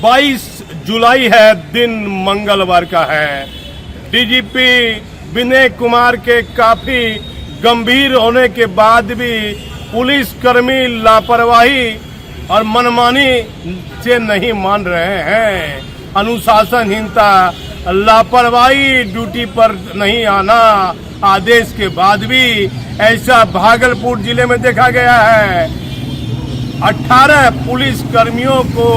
22 जुलाई है, दिन मंगलवार का है। डीजीपी विनय कुमार के काफी गंभीर होने के बाद भी पुलिसकर्मी लापरवाही और मनमानी से नहीं मान रहे हैं। अनुशासनहीनता, लापरवाही, ड्यूटी पर नहीं आना आदेश के बाद भी ऐसा भागलपुर जिले में देखा गया है। 18 पुलिस कर्मियों को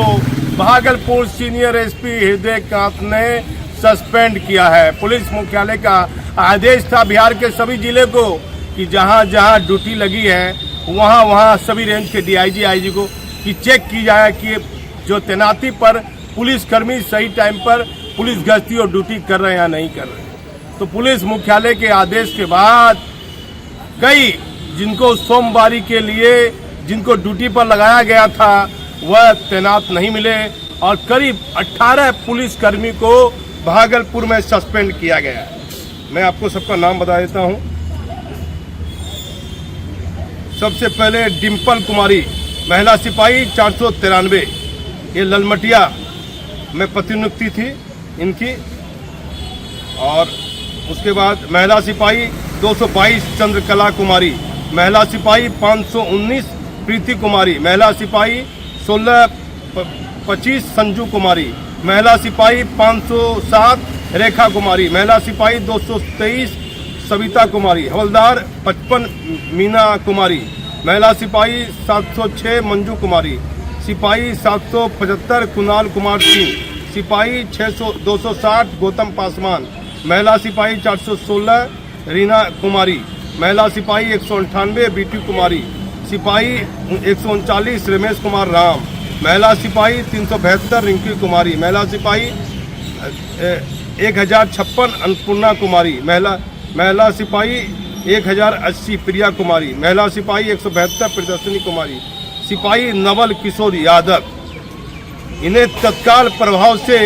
भागलपुर सीनियर एसपी हृदयकांत ने सस्पेंड किया है। पुलिस मुख्यालय का आदेश था बिहार के सभी जिले को कि जहां जहां ड्यूटी लगी है वहां वहां सभी रेंज के डीआईजी आईजी को कि चेक की जाए कि जो तैनाती पर पुलिसकर्मी सही टाइम पर पुलिस गश्ती और ड्यूटी कर रहे हैं या नहीं कर रहे हैं। तो पुलिस मुख्यालय के आदेश के बाद कई जिनको सोमवारी के लिए जिनको ड्यूटी पर लगाया गया था वह तैनात नहीं मिले और करीब 18 पुलिसकर्मी को भागलपुर में सस्पेंड किया गया। मैं आपको सबका नाम बता देता हूं। सबसे पहले डिम्पल कुमारी, महिला सिपाही 493, ये ललमटिया में प्रतिनियुक्ति थी इनकी। और उसके बाद महिला सिपाही 222 चंद्रकला कुमारी, महिला सिपाही 519 प्रीति कुमारी, महिला सिपाही 1625 संजू कुमारी, महिला सिपाही 507 रेखा कुमारी, महिला सिपाही 223 सविता कुमारी, हवलदार 55 मीना कुमारी, महिला सिपाही 706 मंजू कुमारी, सिपाही 775 कुणाल कुमार सिंह, सिपाही 260 गौतम पासवान, महिला सिपाही 416 रीना कुमारी, महिला सिपाही 198 बीटी कुमारी, सिपाही 139 रमेश कुमार राम, महिला सिपाही 372 रिंकी कुमारी, महिला सिपाही 1056 अन्नपूर्णा कुमारी, महिला सिपाही 1080 प्रिया कुमारी, महिला सिपाही 172 प्रदर्शनी कुमारी, सिपाही नवल किशोर यादव। इन्हें तत्काल प्रभाव से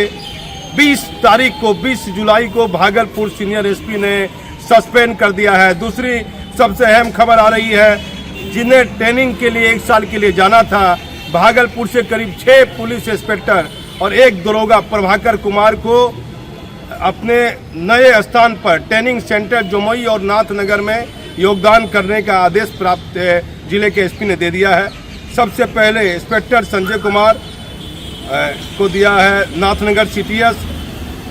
20 जुलाई को भागलपुर सीनियर एसपी ने सस्पेंड कर दिया है। दूसरी सबसे अहम खबर आ रही है, जिन्हें ट्रेनिंग के लिए 1 साल के लिए जाना था, भागलपुर से करीब 6 पुलिस इंस्पेक्टर और 1 दरोगा प्रभाकर कुमार को अपने नए स्थान पर ट्रेनिंग सेंटर जमुई और नाथनगर में योगदान करने का आदेश प्राप्त जिले के एसपी ने दे दिया है। सबसे पहले इंस्पेक्टर संजय कुमार को दिया है नाथनगर सीटीएस,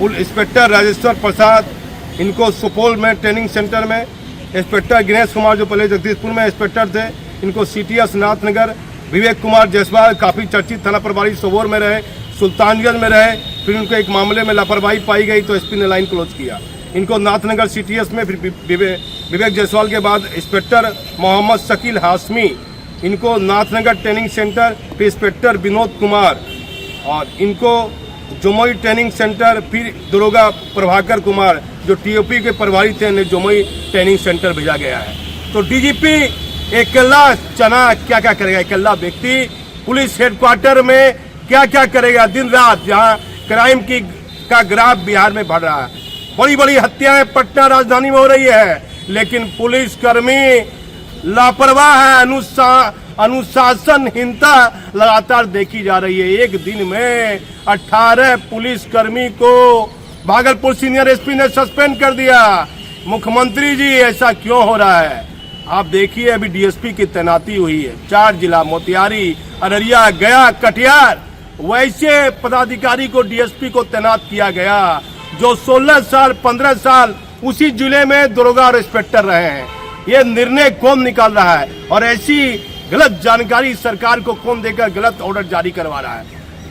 इंस्पेक्टर राजेश्वर प्रसाद इनको सुपौल में ट्रेनिंग सेंटर में, इंस्पेक्टर गणेश कुमार जो पहले जगदीशपुर में इंस्पेक्टर थे इनको सीटीएस नाथनगर, विवेक कुमार जायसवाल काफ़ी चर्चित थाना प्रभारी सोबोर में रहे, सुल्तानगंज में रहे, फिर उनको एक मामले में लापरवाही पाई गई तो एसपी ने लाइन क्लोज किया। इनको नाथनगर सीटीएस में, फिर विवेक जायसवाल के बाद इंस्पेक्टर मोहम्मद शकील हाशमी इनको नाथनगर ट्रेनिंग सेंटर, फिर इंस्पेक्टर विनोद कुमार और इनको जमुई ट्रेनिंग सेंटर, फिर दरोगा प्रभाकर कुमार जो टीओपी के प्रभारी थे इन्हें जमुई ट्रेनिंग सेंटर भेजा गया है। तो डीजीपी अकेला चना क्या क्या करेगा? अकेला व्यक्ति पुलिस हेडक्वार्टर में क्या क्या करेगा दिन रात, जहां क्राइम का ग्राफ बिहार में बढ़ रहा है। बड़ी बड़ी हत्याएं पटना राजधानी में हो रही है, लेकिन पुलिसकर्मी लापरवाह है, अनुशासनहीनता लगातार देखी जा रही है। एक दिन में 18 पुलिसकर्मी को भागलपुर सीनियर एसपी ने सस्पेंड कर दिया। मुख्यमंत्री जी ऐसा क्यों हो रहा है? आप देखिए, अभी डीएसपी की तैनाती हुई है 4 जिला मोतिहारी, अररिया, गया, कटिहार। वैसे पदाधिकारी को डीएसपी को तैनात किया गया जो 16 साल 15 साल उसी जिले में दरोगा और इंस्पेक्टर रहे हैं। ये निर्णय कौन निकाल रहा है? और ऐसी गलत जानकारी सरकार को कौन देकर गलत ऑर्डर जारी करवा रहा है?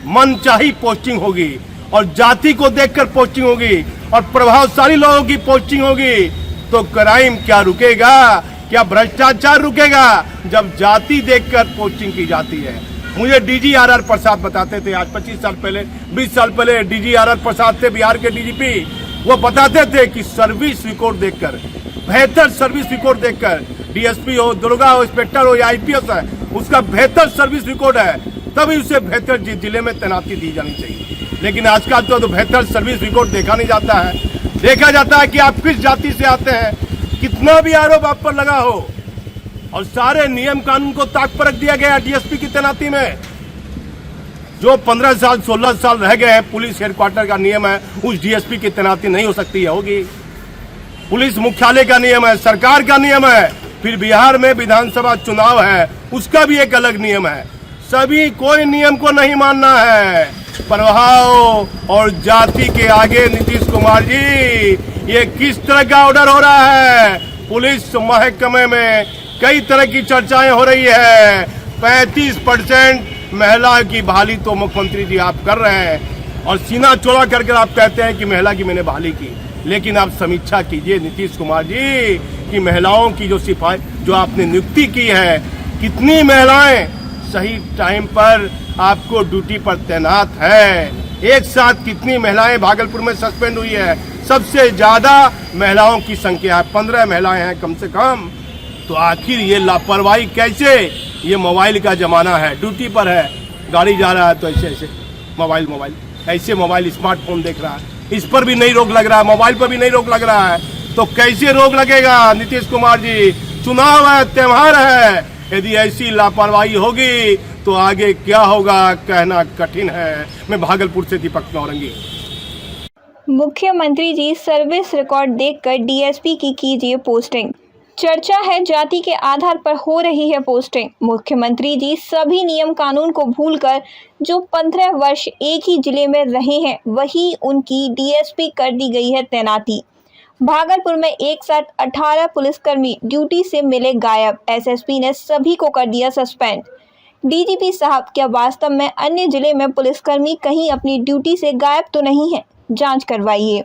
मनचाही पोस्टिंग होगी और जाति को देखकर पोस्टिंग होगी और प्रभावशाली लोगों की पोस्टिंग होगी तो क्राइम क्या रुकेगा? क्या भ्रष्टाचार रुकेगा जब जाति देखकर पोस्टिंग की जाती है? मुझे डीजीआरआर प्रसाद बताते थे, आज 25 साल पहले 20 साल पहले डीजीआरआर प्रसाद थे बिहार के डीजीपी। वो बताते थे कि सर्विस रिकॉर्ड देखकर, बेहतर सर्विस रिकॉर्ड देखकर, डीएसपी हो, दरोगा हो, इंस्पेक्टर हो या आईपीएस है, उसका बेहतर सर्विस रिकॉर्ड है तभी उसे बेहतर जिले में तैनाती दी जानी चाहिए। लेकिन आजकल तो बेहतर सर्विस रिकॉर्ड देखा नहीं जाता है। देखा जाता है कि आप किस जाति से आते हैं, कितना भी आरोप आप पर लगा हो, और सारे नियम कानून को ताक पर रख दिया गया डीएसपी की तैनाती में। जो 15 साल 16 साल रह गए हैं, पुलिस हेडक्वार्टर का नियम है उस डीएसपी की तैनाती नहीं हो सकती है, होगी। पुलिस मुख्यालय का नियम है, सरकार का नियम है, फिर बिहार में विधानसभा चुनाव है, उसका भी एक अलग नियम है। सभी कोई नियम को नहीं मानना है। प्रभाव और जाति के आगे नीतीश कुमार जी, ये किस तरह का ऑर्डर हो रहा है? पुलिस महकमे में कई तरह की चर्चाएं हो रही है। 35% महिला की बहाली तो मुख्यमंत्री जी आप कर रहे हैं और सीना चौड़ा करके आप कहते हैं कि महिला की मैंने बहाली की। लेकिन आप समीक्षा कीजिए नीतीश कुमार जी कि महिलाओं की जो आपने नियुक्ति की है, कितनी महिलाएं सही टाइम पर आपको ड्यूटी पर तैनात है। एक साथ कितनी महिलाएं भागलपुर में सस्पेंड हुई है? सबसे ज्यादा महिलाओं की संख्या है, 15 महिलाएं हैं कम से कम। तो आखिर ये लापरवाही कैसे? ये मोबाइल का जमाना है, ड्यूटी पर है, गाड़ी जा रहा है तो ऐसे ऐसे मोबाइल स्मार्टफोन देख रहा है, इस पर भी नहीं रोक लग रहा है, मोबाइल पर भी नहीं रोक लग रहा है। तो कैसे रोक लगेगा नीतीश कुमार जी? चुनाव है, त्योहार है। यदि ऐसी लापरवाही होगी तो आगे क्या होगा कहना कठिन है। मैं भागलपुर से दीपक नौरंगी। मुख्यमंत्री जी सर्विस रिकॉर्ड देखकर डीएसपी की कीजिए पोस्टिंग। चर्चा है जाति के आधार पर हो रही है पोस्टिंग। मुख्यमंत्री जी सभी नियम कानून को भूलकर जो 15 वर्ष एक ही जिले में रहे हैं, वही उनकी डीएसपी कर दी गई है तैनाती। भागलपुर में एक साथ 18 पुलिसकर्मी ड्यूटी से मिले गायब। एसएसपी ने सभी को कर दिया सस्पेंड। डीजीपी साहब, क्या वास्तव में अन्य जिले में पुलिसकर्मी कहीं अपनी ड्यूटी से गायब तो नहीं है? जांच करवाइए।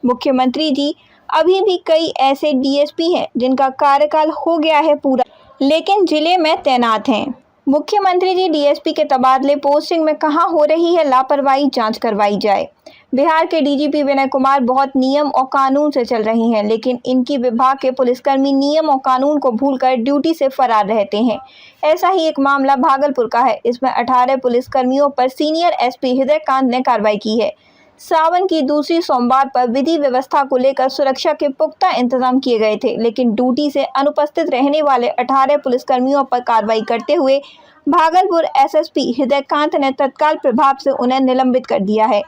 मुख्यमंत्री जी, अभी भी कई ऐसे डीएसपी हैं जिनका कार्यकाल हो गया है पूरा, लेकिन जिले में तैनात हैं। मुख्यमंत्री जी, डीएसपी के तबादले पोस्टिंग में कहां हो रही है लापरवाही, जांच करवाई जाए। बिहार के डीजीपी विनय कुमार बहुत नियम और कानून से चल रही हैं, लेकिन इनकी विभाग के पुलिसकर्मी नियम और कानून को भूलकर ड्यूटी से फरार रहते हैं। ऐसा ही एक मामला भागलपुर का है। इसमें 18 पुलिसकर्मियों पर सीनियर एसपी हृदयकांत ने कार्रवाई की है। सावन की दूसरी सोमवार पर विधि व्यवस्था को लेकर सुरक्षा के पुख्ता इंतजाम किए गए थे, लेकिन ड्यूटी से अनुपस्थित रहने वाले 18 पुलिसकर्मियों पर कार्रवाई करते हुए भागलपुर एसएसपी हृदयकांत ने तत्काल प्रभाव से उन्हें निलंबित कर दिया है।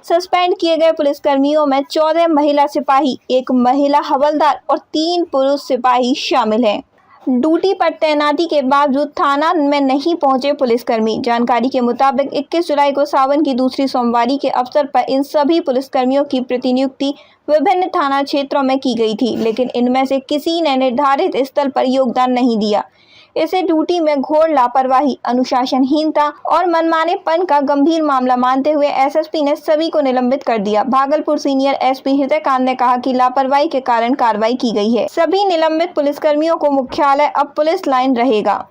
सस्पेंड किए गए पुलिसकर्मियों में 14 महिला सिपाही, 1 महिला हवलदार और 3 पुरुष सिपाही शामिल हैं। ड्यूटी पर तैनाती के बावजूद थाना में नहीं पहुंचे पुलिसकर्मी। जानकारी के मुताबिक 21 जुलाई को सावन की दूसरी सोमवारी के अवसर पर इन सभी पुलिसकर्मियों की प्रतिनियुक्ति विभिन्न थाना क्षेत्रों में की गई थी, लेकिन इनमें से किसी ने निर्धारित स्थल पर योगदान नहीं दिया। इसे ड्यूटी में घोर लापरवाही, अनुशासनहीनता और मनमानेपन का गंभीर मामला मानते हुए एसएसपी ने सभी को निलंबित कर दिया। भागलपुर सीनियर एसपी हृदयकांत ने कहा कि लापरवाही के कारण कार्रवाई की गई है। सभी निलंबित पुलिसकर्मियों को मुख्यालय अब पुलिस लाइन रहेगा।